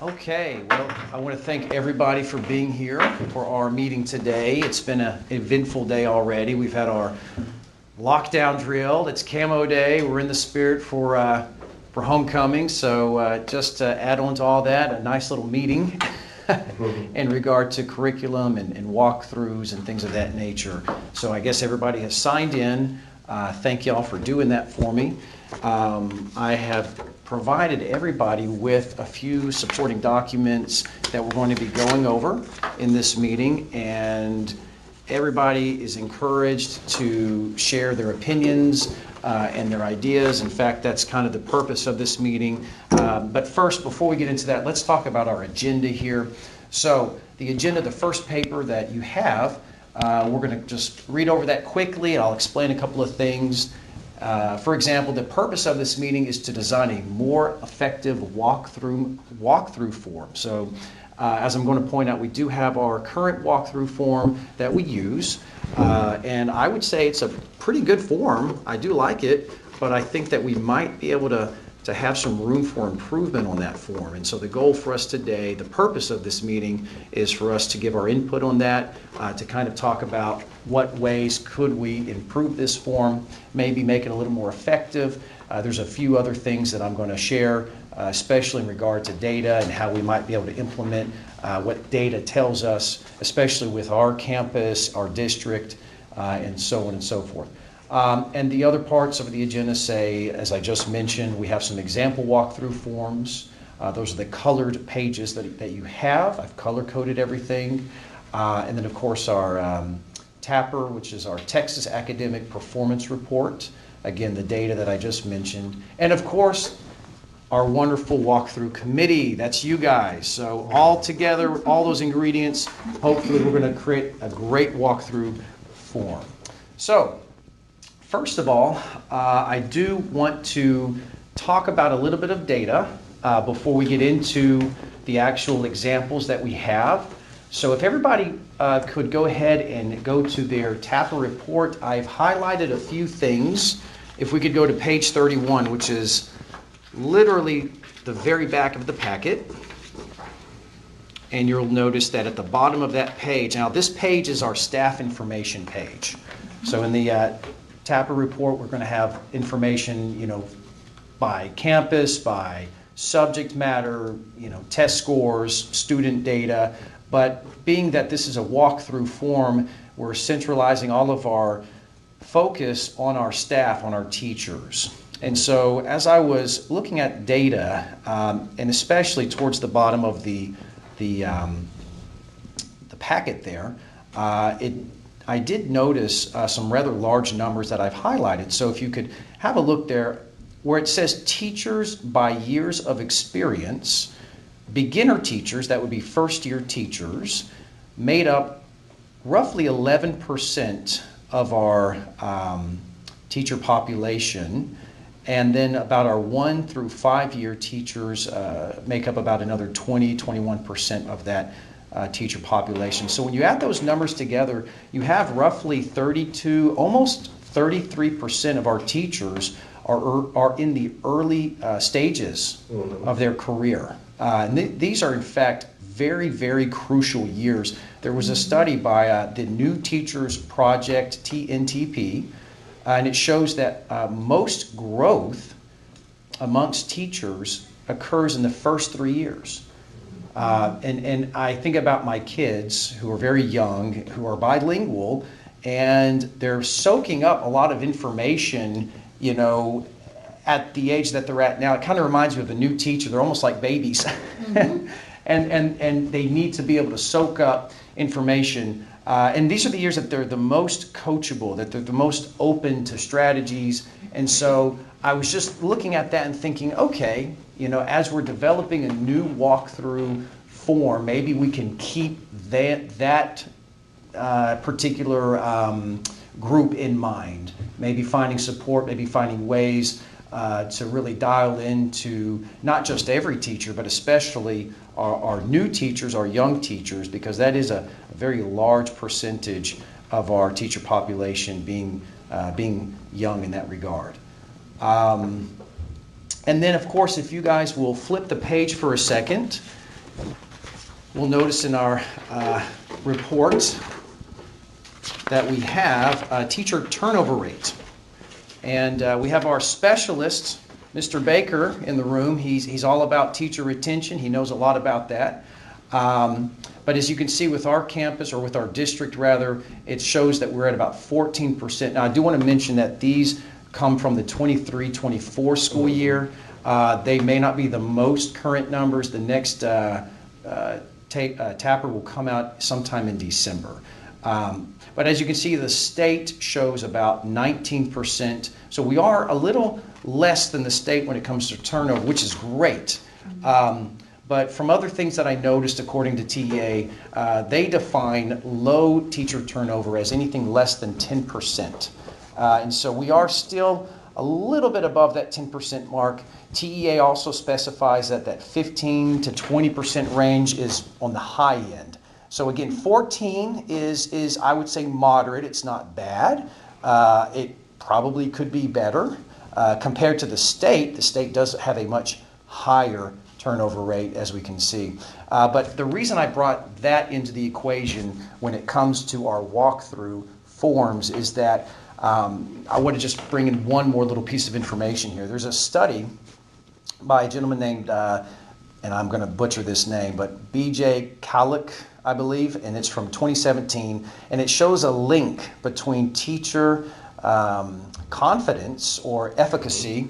Okay, well, I want to thank everybody for being here for our meeting today. It's been an eventful day already. We've had our lockdown drill. It's camo day. We're in the spirit for homecoming. So just to add on to all that, a nice little meeting in regard to curriculum and walkthroughs and things of that nature. So I guess everybody has signed in. Thank y'all for doing that for me. I have provided everybody with a few supporting documents that we're going to be going over in this meeting, and everybody is encouraged to share their opinions and their ideas. In fact, that's kind of the purpose of this meeting. But first, before we get into that, let's talk about our agenda here. So the agenda, the first paper that you have, we're going to just read over that quickly, and I'll explain a couple of things. For example, the purpose of this meeting is to design a more effective walkthrough form. So as I'm going to point out, we do have our current walkthrough form that we use, and I would say it's a pretty good form. I do like it, but I think that we might be able to have some room for improvement on that form. And so the goal for us today, the purpose of this meeting, is for us to give our input on that, to kind of talk about what ways could we improve this form, maybe make it a little more effective. There's a few other things that I'm going to share, especially in regard to data and how we might be able to implement what data tells us, especially with our campus, our district, and so on and so forth. And the other parts of the agenda say, as I just mentioned, we have some example walkthrough forms. Those are the colored pages that you have. I've color-coded everything. And then, of course, our TAPR, which is our Texas Academic Performance Report. Again, the data that I just mentioned. And, of course, our wonderful walkthrough committee. That's you guys. So all together, all those ingredients, hopefully we're going to create a great walkthrough form. So, first of all, I do want to talk about a little bit of data before we get into the actual examples that we have. So if everybody could go ahead and go to their TAPR report, I've highlighted a few things. If we could go to page 31, which is literally the very back of the packet. And you'll notice that at the bottom of that page, now this page is our staff information page. So in the TAPR report, we're going to have information, by campus, by subject matter, test scores, student data. But being that this is a walkthrough form, we're centralizing all of our focus on our staff, on our teachers. And so as I was looking at data, and especially towards the bottom of the packet there, I did notice some rather large numbers that I've highlighted. So if you could have a look there where it says teachers by years of experience, beginner teachers, that would be first-year teachers, made up roughly 11% of our teacher population. And then about our 1 through 5 year teachers make up about another 21% of that teacher population. So when you add those numbers together, you have roughly 32, almost 33% of our teachers are in the early stages of their career. And these are, in fact, very, very crucial years. There was a study by the New Teachers Project, NTP, and it shows that most growth amongst teachers occurs in the first 3 years. And I think about my kids who are very young, who are bilingual, and they're soaking up a lot of information, at the age that they're at now. It kind of reminds me of a new teacher. They're almost like babies. Mm-hmm. and they need to be able to soak up information. And these are the years that they're the most coachable, that they're the most open to strategies. And so I was just looking at that and thinking, okay, as we're developing a new walkthrough form, maybe we can keep that particular group in mind. Maybe finding support, maybe finding ways to really dial into not just every teacher, but especially our new teachers, our young teachers, because that is a very large percentage of our teacher population being young in that regard. And then, of course, if you guys will flip the page for a second, we'll notice in our report that we have a teacher turnover rate. And we have our specialist, Mr. Baker, in the room. He's all about teacher retention. He knows a lot about that. But as you can see with our campus, or with our district rather, it shows that we're at about 14%. Now I do want to mention that these come from the 23-24 school year. They may not be the most current numbers. The next TAPR will come out sometime in December. But as you can see, the state shows about 19%. So we are a little less than the state when it comes to turnover, which is great. But from other things that I noticed, according to TEA, they define low teacher turnover as anything less than 10%. And so we are still a little bit above that 10% mark. TEA also specifies that that 15 to 20% range is on the high end. So again, 14 is I would say moderate. It's not bad. It probably could be better. Compared to the state does have a much higher turnover rate, as we can see. But the reason I brought that into the equation when it comes to our walkthrough forms is that I want to just bring in one more little piece of information here. There's a study by a gentleman named, and I'm going to butcher this name, but B.J. Kalik, I believe, and it's from 2017, and it shows a link between teacher confidence or efficacy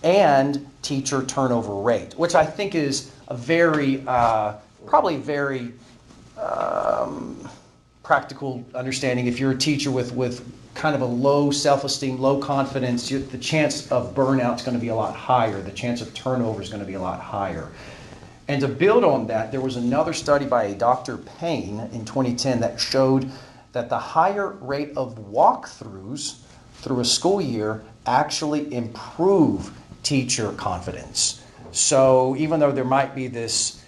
and teacher turnover rate, which I think is a very, probably very practical understanding. If you're a teacher with kind of a low self-esteem, low confidence, the chance of burnout is going to be a lot higher. The chance of turnover is going to be a lot higher. And to build on that, there was another study by a Dr. Payne in 2010 that showed that the higher rate of walkthroughs through a school year actually improve teacher confidence. So even though there might be this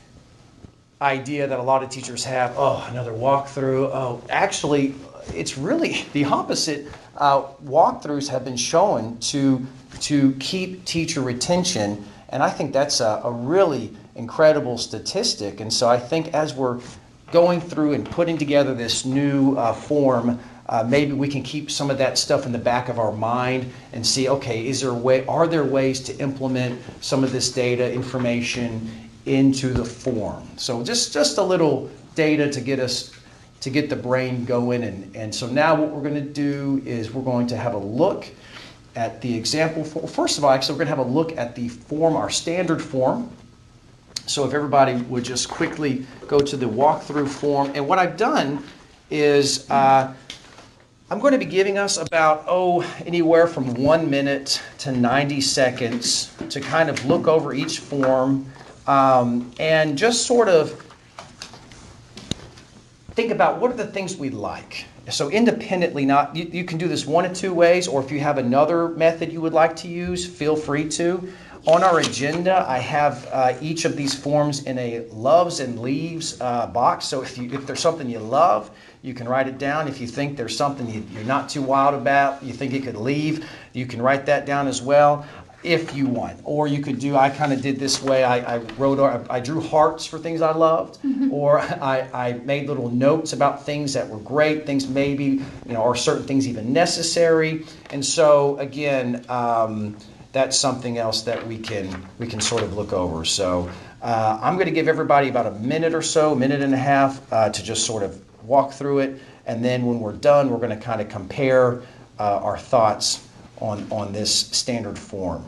idea that a lot of teachers have, oh, another walkthrough, oh, actually it's really the opposite. Walkthroughs have been shown to keep teacher retention, and I think that's a really incredible statistic. And so I think as we're going through and putting together this new form, maybe we can keep some of that stuff in the back of our mind and see, okay, are there ways to implement some of this data information into the form? So just a little data to get the brain going. And so now what we're going to do is we're going to have a look at the example form. First of all, actually, we're going to have a look at the form, our standard form. So if everybody would just quickly go to the walkthrough form. And what I've done is I'm going to be giving us about, anywhere from 1 minute to 90 seconds to kind of look over each form and just sort of think about what are the things we like. So independently, you can do this one of two ways, or if you have another method you would like to use, feel free to. On our agenda, I have each of these forms in a loves and leaves box. So if there's something you love, you can write it down. If you think there's something you're not too wild about, you think it could leave, you can write that down as well if you want. Or you could do, I kind of did this way, I drew hearts for things I loved, or I made little notes about things that were great, things maybe, or certain things even necessary. And so again, that's something else that we can sort of look over. So I'm going to give everybody about a minute or so, a minute and a half to just sort of walk through it. And then when we're done, we're going to kind of compare our thoughts on this standard form.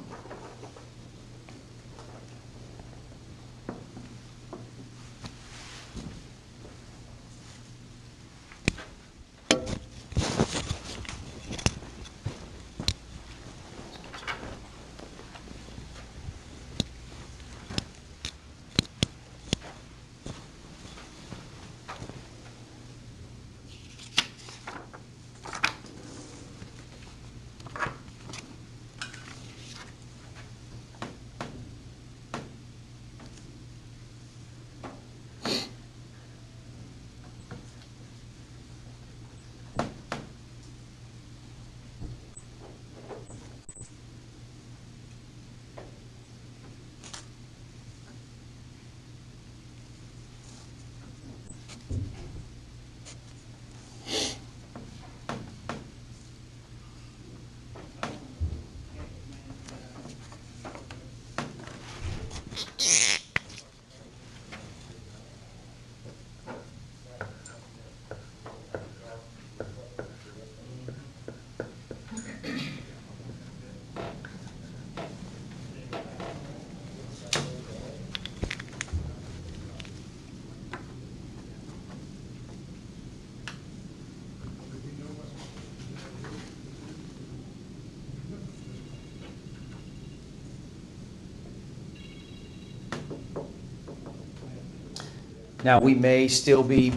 Now, we may still be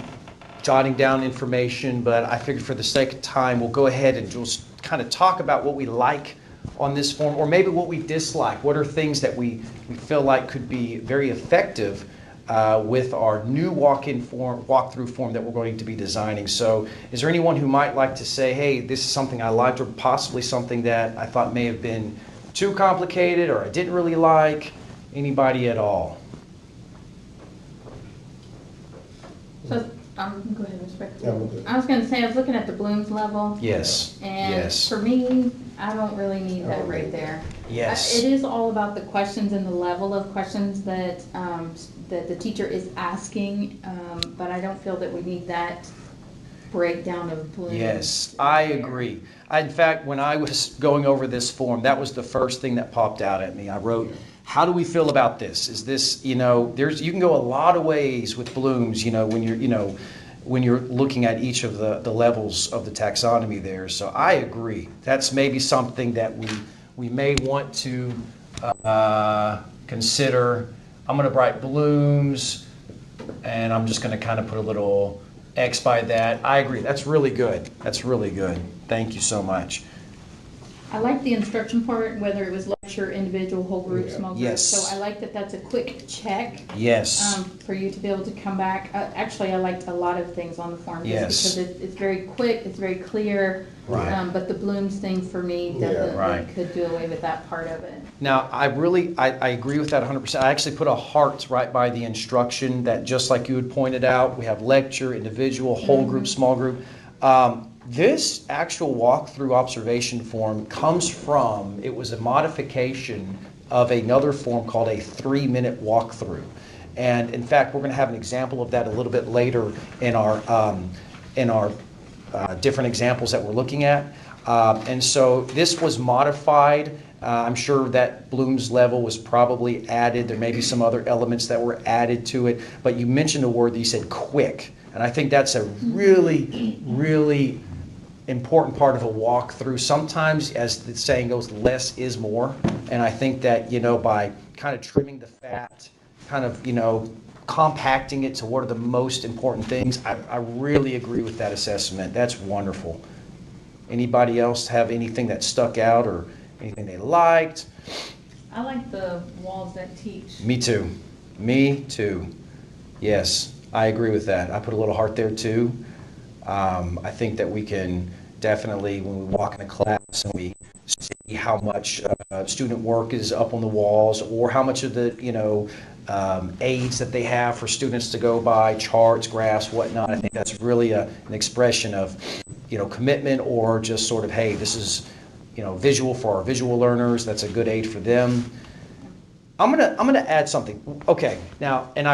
jotting down information, but I figured for the sake of time, we'll go ahead and just kind of talk about what we like on this form, or maybe what we dislike. What are things that we feel like could be very effective with our new walkthrough form that we're going to be designing. So is there anyone who might like to say, hey, this is something I liked, or possibly something that I thought may have been too complicated, or I didn't really like? Anybody at all? So, go ahead, Ms. Beck. Yeah, we'll do it. I was going to say, I was looking at the Bloom's level. Yes. And yes. for me, I don't really need that right there. Yes. It is all about the questions and the level of questions that that the teacher is asking, but I don't feel that we need that breakdown of Bloom's. Yes, I agree. In fact, when I was going over this form, that was the first thing that popped out at me. I wrote, how do we feel about this? Is this, you can go a lot of ways with Bloom's, when you're looking at each of the levels of the taxonomy there. So I agree. That's maybe something that we may want to consider. I'm going to write Bloom's, and I'm just going to kind of put a little X by that. I agree. That's really good. That's really good. Thank you so much. I like the instruction part, whether it was lecture, individual, whole group, Yeah. small group. Yes. So I like that that's a quick check. Yes. For you to be able to come back. Actually, I liked a lot of things on the form. Yes. Because it's very quick, it's very clear. Right. But the Bloom's thing for me Yeah. definitely Right. could do away with that part of it. Now, I agree with that 100%. I actually put a heart right by the instruction that, just like you had pointed out, we have lecture, individual, whole group, small group. This actual walkthrough observation form comes from, it was a modification of another form called a 3-minute walkthrough. And in fact, we're going to have an example of that a little bit later in our different examples that we're looking at. And so this was modified. I'm sure that Bloom's level was probably added. There may be some other elements that were added to it. But you mentioned a word that you said, quick. And I think that's a really, really important part of a walkthrough. Sometimes, as the saying goes, less is more. And I think that, by kind of trimming the fat, kind of, compacting it to what are the most important things, I really agree with that assessment. That's wonderful. Anybody else have anything that stuck out or anything they liked? I like the walls that teach. Me too. Me too. Yes, I agree with that. I put a little heart there too. I think that we can definitely, when we walk in a class and we see how much student work is up on the walls, or how much of the aids that they have for students to go by, charts, graphs, whatnot. I think that's really an expression of commitment, or just sort of, hey, this is visual for our visual learners. That's a good aid for them. I'm gonna add something. Okay, now, and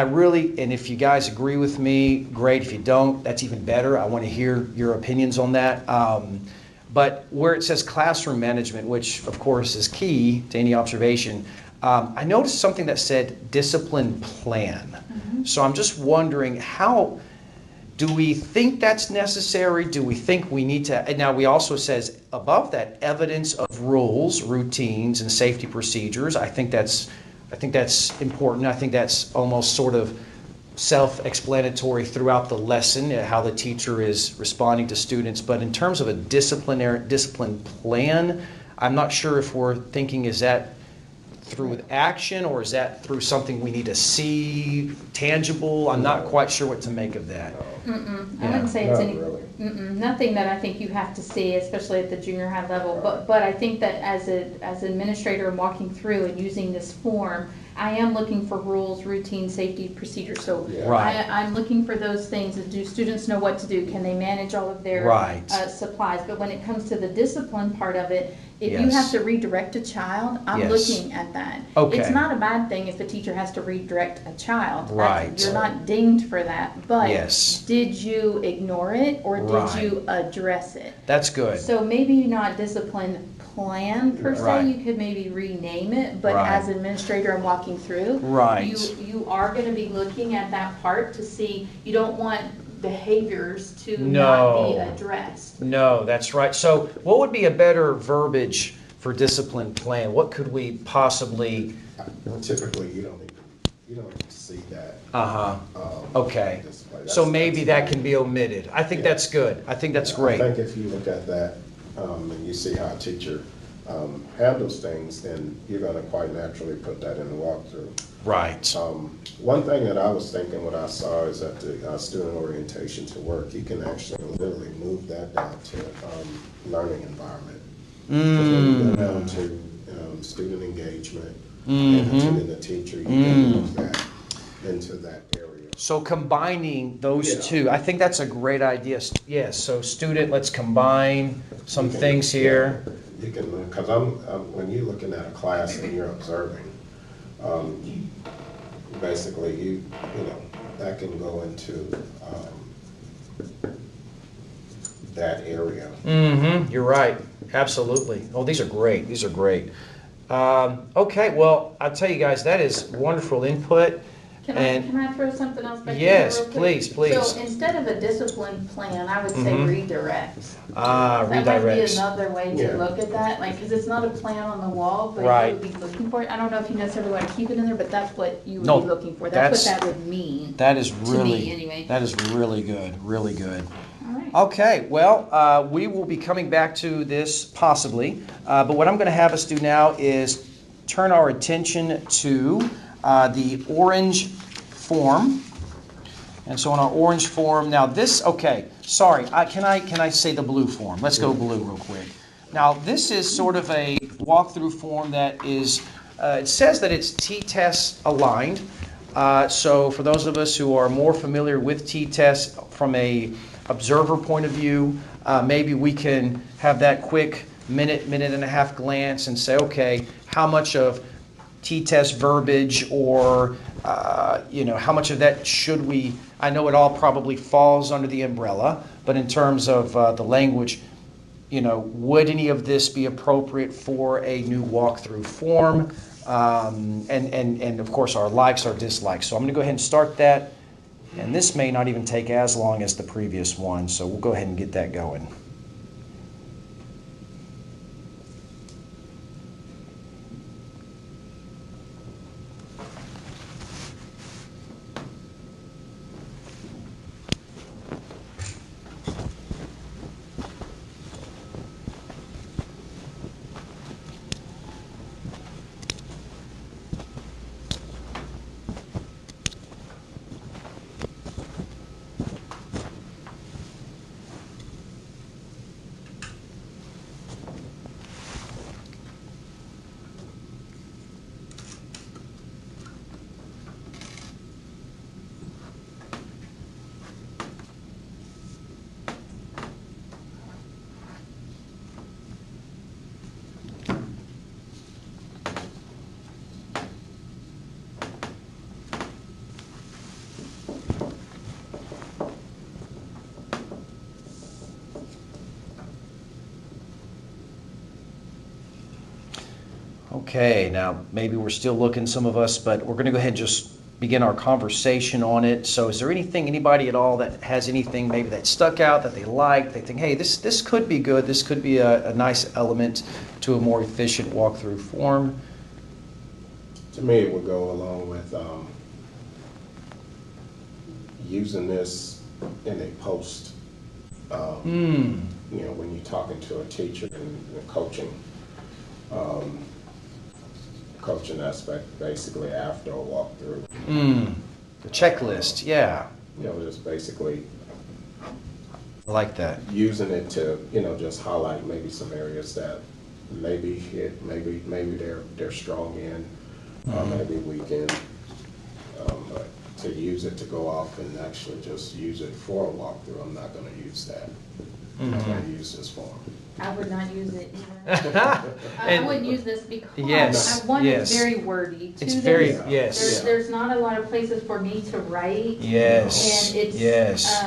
if you guys agree with me, great. If you don't, that's even better. I want to hear your opinions on that. But where it says classroom management, which of course is key to any observation, I noticed something that said discipline plan. Mm-hmm. So I'm just wondering, how do we think that's necessary? Do we think we need to? And now we also says above that, evidence of rules, routines, and safety procedures. I think that's important. I think that's almost sort of self-explanatory throughout the lesson, how the teacher is responding to students. But in terms of a discipline plan, I'm not sure if we're thinking, is that through with action, or is that through something we need to see tangible? I'm not quite sure what to make of that. I wouldn't say it's Not really. nothing that I think you have to see, especially at the junior high level. But I think that as an administrator walking through and using this form, I am looking for rules, routine, safety, procedures. So Yeah. Right. I'm looking for those things. Do students know what to do? Can they manage all of their Right. supplies? But when it comes to the discipline part of it, If you have Yes. to redirect a child, I'm Yes. looking at that. Okay. It's not a bad thing if the teacher has to redirect a child. Right. You're not dinged for that, but Yes. did you ignore it or did Right. you address it? That's good. So maybe not discipline plan per se, Right. you could maybe rename it, but Right. as administrator and walking through. Right. You are gonna be looking at that part to see, you don't want behaviors to No. not be addressed. No, that's right. So what would be a better verbiage for discipline plan? What could we possibly, Typically, you don't even see that. uh-huh, okay. display. So That's- maybe that's that can be omitted. I think Yeah. that's good. I think that's I great. think if you look at that, and you see how a teacher handles things, then you're gonna quite naturally put that in the walkthrough. Right. One thing that I was thinking, what I saw is that the student orientation to work, you can actually literally move that down to learning environment. 'Cause when you go down to student engagement and attending the teacher, you can move that into that area. So combining those Yeah. two, I think that's a great idea. Yes, so student, let's combine some You can- things here. yeah, You can, because when you're looking at a class and you're observing, basically you know, that can go into that area. Mm-hmm, you're right. Absolutely. Oh, these are great. These are great. Okay, well, I'll tell you guys, that is wonderful input. And Can I throw something else back in there yes, real quick? please, please. So instead of a discipline plan, I would say redirect. Ah, That might be redirects. another way Yeah. to look at that, like, because it's not a plan on the wall, but Right. you would be looking for it. I don't know if you necessarily want to keep it in there, but that's what you would No, be looking for. That's what that's- that would mean. That is me, really, anyway. that is really good, really good. All right. Okay, well, we will be coming back to this possibly, but what I'm going to have us do now is turn our attention to the orange form. And so on our orange form, now this, okay, sorry, can I say the blue form? Let's go blue real quick. Now, this is sort of a walkthrough form that is, it says that it's T-test aligned. So for those of us who are more familiar with T-test from a observer point of view, maybe we can have that quick minute and a half glance and say, okay, how much of T-test verbiage or, how much of that should we, I know it all probably falls under the umbrella, but in terms of the language, would any of this be appropriate for a new walkthrough form? And of course, our likes, our dislikes. So I'm going to go ahead and start that. And this may not even take as long as the previous one, so we'll go ahead and get that going. Okay, now maybe we're still looking, some of us, but we're going to go ahead and just begin our conversation on it. So is there anybody at all that has anything maybe that stuck out, that they like, they think, hey, this could be good, this could be a nice element to a more efficient walkthrough form? To me, it would go along with using this in a post, when you're talking to a teacher and coaching. Coaching aspect, basically after a walkthrough. The checklist, yeah, Just basically I like that. using it to, just highlight maybe some areas that maybe they're strong in, maybe weak in. But to use it to go off and actually just use it for a walkthrough, I'm not gonna use that. I'm gonna use this form. I would not use it either. I wouldn't use this because, Yes, one, yes. it's very wordy. It's Two, very, there's- yes, There's not a lot of places for me to write. yes, And it's, yes,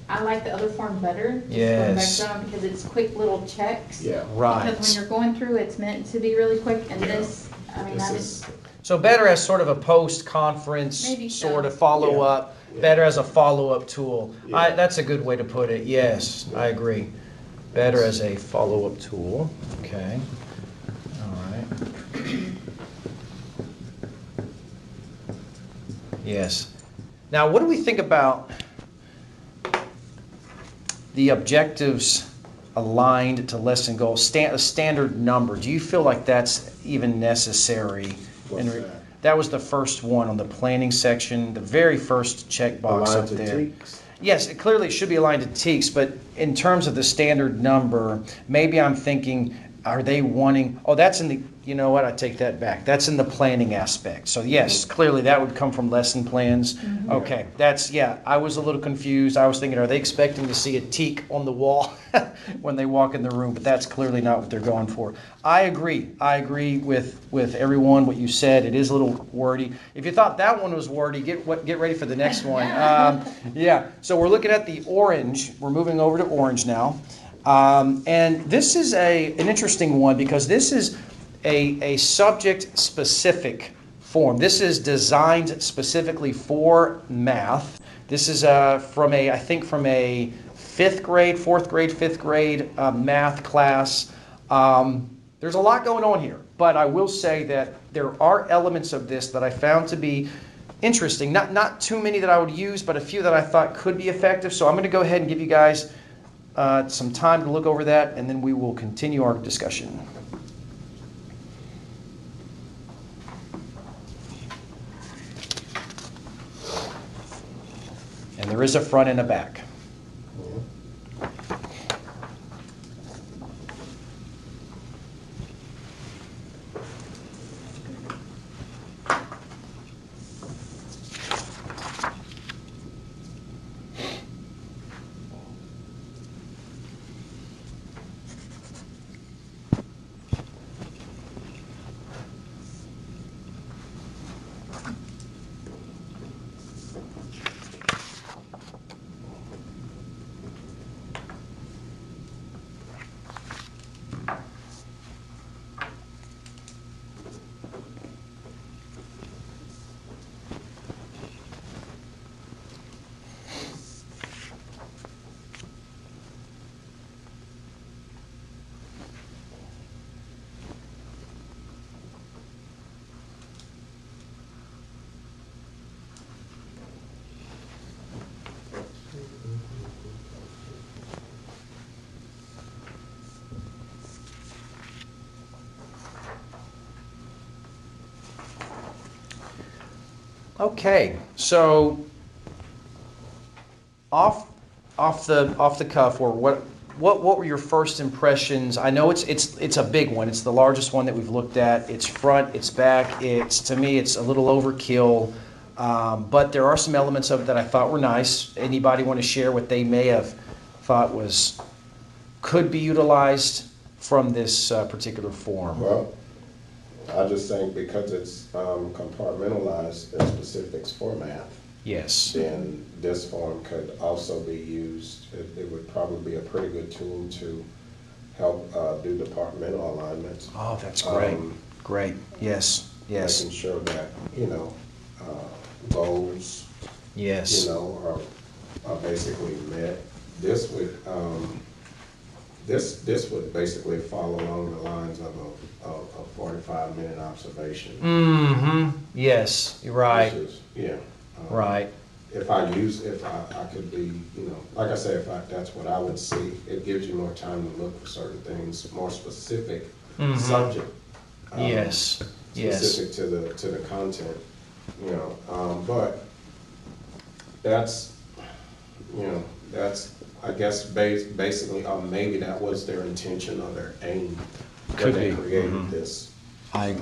I like the other form better. just Yes. going back to that, because it's quick little checks. Yeah. Because when right. you're going through, it's meant to be really quick, and Yeah. this, I mean, This I is, just, So better as sort of a post-conference Maybe so. sort of follow-up, Yeah. better as a follow-up tool. Yeah. That's a good way to put it, yes, I agree. Better as a follow-up tool, okay, all right. Yes. Now, what do we think about the objectives aligned to lesson goals, a standard number? Do you feel like that's even necessary? What's In that? That was the first one on the planning section, the very first checkbox aligned up to there. TEKS. Yes, it clearly should be aligned to TEKS, but in terms of the standard number, maybe I'm thinking, are they wanting, oh, that's in the, you know what, I take that back. That's in the planning aspect. So yes, clearly that would come from lesson plans. Okay, that's, yeah, I was a little confused. I was thinking, are they expecting to see a teak on the wall when they walk in the room? But that's clearly not what they're going for. I agree with everyone, what you said. It is a little wordy. If you thought that one was wordy, get ready for the next one. Yeah, so we're looking at the orange. We're moving over to orange now. And this is an interesting one because this is a subject-specific form. This is designed specifically for math. This is from a fifth grade, fifth grade math class. There's a lot going on here, but I will say that there are elements of this that I found to be interesting. Not too many that I would use, but a few that I thought could be effective. So I'm going to go ahead and give you guys some time to look over that, and then we will continue our discussion. And there is a front and a back. Okay, so off the cuff, or what were your first impressions? I know it's a big one. It's the largest one that we've looked at. It's front, it's back. To me, it's a little overkill, but there are some elements of it that I thought were nice. Anybody want to share what they may have thought could be utilized from this particular form? Well, I just think because it's compartmentalized in specifics for math, Yes. then this form could also be used. It would probably be a pretty good tool to help do departmental alignments. Oh, that's great. Great. Yes. Yes. Making sure that, goals, Yes. are basically met. This would, this would basically follow along the lines of a 45-minute observation. Mm-hmm. Yes. You're right. Which is, yeah. Right. If I could be, like I said, that's what I would see. It gives you more time to look for certain things, more specific subject. Yes. Yes. Specific to the content, but that's, I guess, basically, maybe that was their intention or their aim when Could they be. created this. I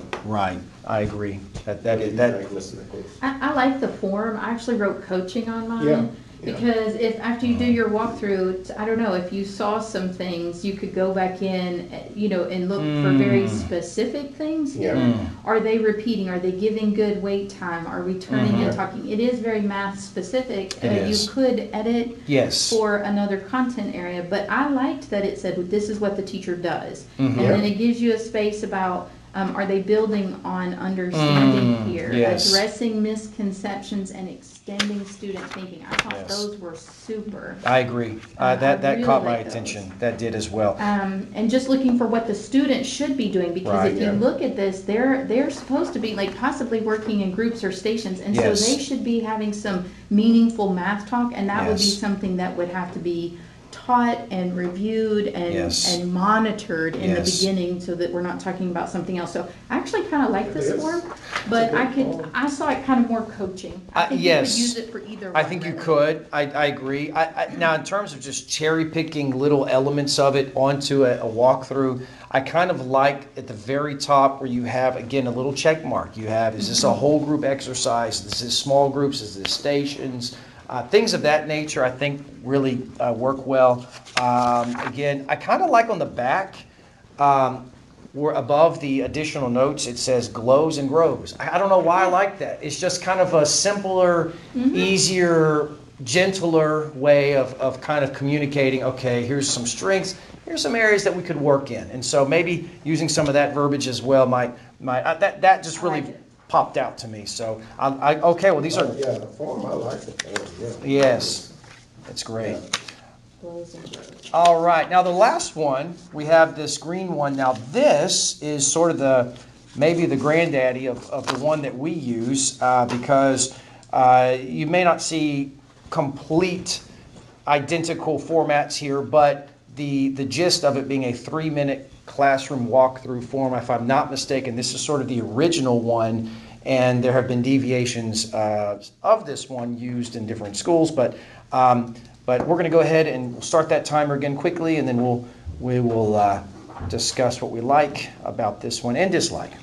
agree. That What do you that think, Ms. Nichols? I like the form. I actually wrote coaching on mine. Yeah. Yeah. Because if after you do your walkthrough, I don't know, if you saw some things, you could go back in, and look for very specific things here. Are they repeating? Are they giving good wait time? Are we turning and talking? It is very math specific. It is. You could edit Yes. for another content area, but I liked that it said this is what the teacher does. And Yeah. then it gives you a space about are they building on understanding here, yes. addressing misconceptions and extending student thinking. I thought Yes. those were super. I agree. I That really caught my like those. attention. That did as well. And just looking for what the student should be doing, because Right, if you yeah. look at this, they're supposed to be like possibly working in groups or stations, and Yes. so they should be having some meaningful math talk, and that would be Yes. something that would have to be taught and reviewed and Yes. and monitored in Yes. the beginning, so that we're not talking about something else. So I actually kind of like this It is. form, but It's a good form. I saw it kind of more coaching. I think yes. you could use it for either I one, think you really. could. I agree. Now, in terms of just cherry picking little elements of it onto a walkthrough, I kind of like at the very top where you have, again, a little check mark. You have, is this a whole group exercise? Is this small groups? Is this stations? Things of that nature, I think, really work well. Again, I kind of like on the back, where above the additional notes, it says glows and grows. I don't know why I like that. It's just kind of a simpler, easier, gentler way of kind of communicating, okay, here's some strengths, here's some areas that we could work in. And so maybe using some of that verbiage as well that just I really like it. popped out to me. So, okay, well, these are, Yeah, the form, I like the form, yeah. yes, that's great. Glows and grows. All right, now the last one, we have this green one. Now this is sort of maybe the granddaddy of the one that we use, because you may not see complete identical formats here, but the gist of it being a 3-minute classroom walkthrough form, if I'm not mistaken, this is sort of the original one, and there have been deviations of this one used in different schools, but we're going to go ahead and we'll start that timer again quickly, and then we will discuss what we like about this one and dislike.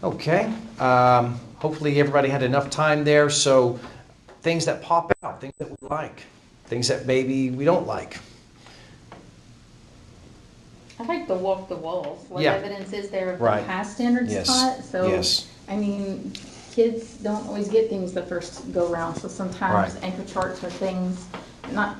Okay, hopefully everybody had enough time there. So things that pop out, things that we like, things that maybe we don't like. I like the walk the walls. What Yeah. evidence is there of the Right. past standards Yes. taught? So, Yes. I mean, kids don't always get things the first go round. So sometimes Right. anchor charts are things.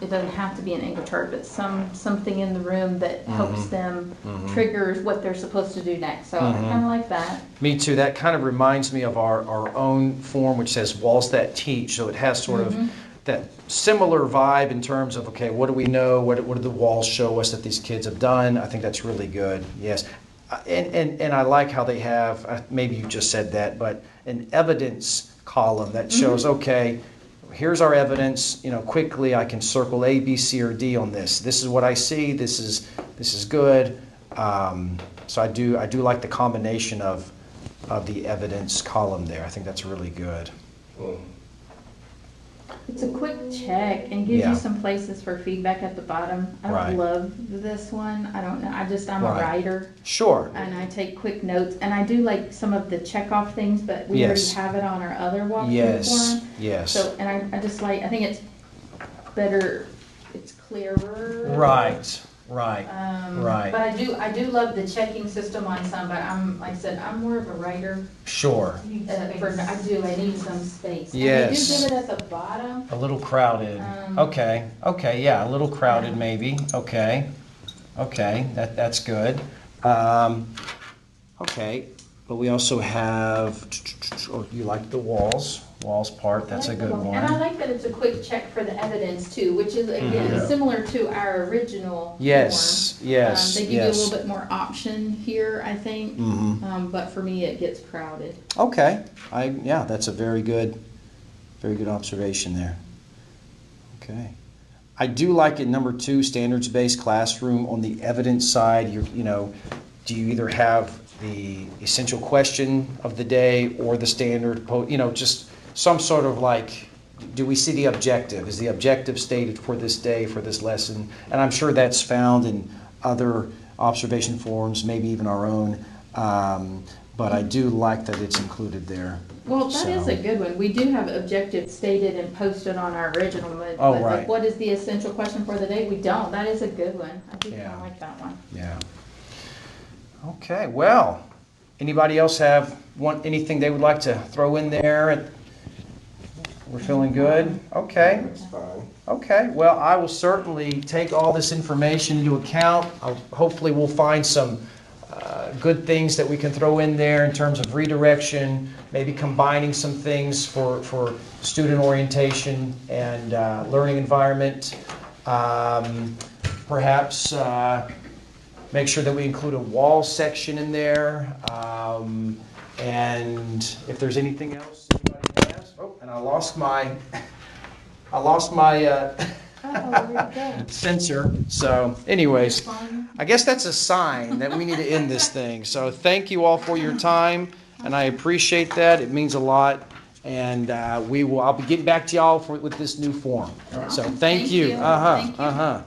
It doesn't have to be an anchor chart, but something in the room that helps them triggers what they're supposed to do next. So I kind of like that. Me too. That kind of reminds me of our own form, which says walls that teach. So it has sort of that similar vibe in terms of, okay, what do we know? What do the walls show us that these kids have done? I think that's really good. Yes. And I like how they have, maybe you just said that, but an evidence column that shows, okay, here's our evidence, quickly I can circle A, B, C, or D on this. This is what I see, this is good. So I do like the combination of the evidence column there. I think that's really good. It's a quick check and gives Yeah. you some places for feedback at the bottom. I Right. don't love this one. I don't know. I'm Right. a writer Sure. and I take quick notes and I do like some of the check off things, but we Yes. already have it on our other walkthrough Yes, form. yes. So, and I just like, I think it's better, it's clearer. Right, right, But right. I do love the checking system on some, but like I said, I'm more of a writer. Sure. I need some space. Yes. And they do give it at the bottom. A little crowded. Okay, yeah, a little crowded maybe. Okay, that's good. Okay, but we also have, oh, you like the walls part, that's a good one. And I like that it's a quick check for the evidence too, which is again Mhm. similar to our original Yes, form. yes, They give you a yes. little bit more option here, I think. But for me, it gets crowded. Okay, yeah, that's a very good observation there. Okay. I do like it, number 2, standards-based classroom. On the evidence side, do you either have the essential question of the day or the standard, just some sort of like, do we see the objective? Is the objective stated for this day, for this lesson? And I'm sure that's found in other observation forms, maybe even our own. But I do like that it's included there. Well, that is So- a good one. We do have objectives stated and posted on our original, but Oh, like, right. what is the essential question for the day? We don't. That is a good one. I do kind Yeah. of like that one. Yeah. Okay, well, anybody else want anything they would like to throw in there? We're feeling good? Okay. That's fine. Okay, well, I will certainly take all this information into account. Hopefully, we'll find some good things that we can throw in there in terms of redirection, maybe combining some things for student orientation and learning environment. Perhaps make sure that we include a wall section in there. And if there's anything else anybody has. Oh, and I lost my sensor. So anyways, I guess that's a sign that we need to end this thing. So thank you all for your time, and I appreciate that. It means a lot. And I'll be getting back to y'all with this new form. So thank Thank you. you. Uh-huh, Thank you. uh-huh.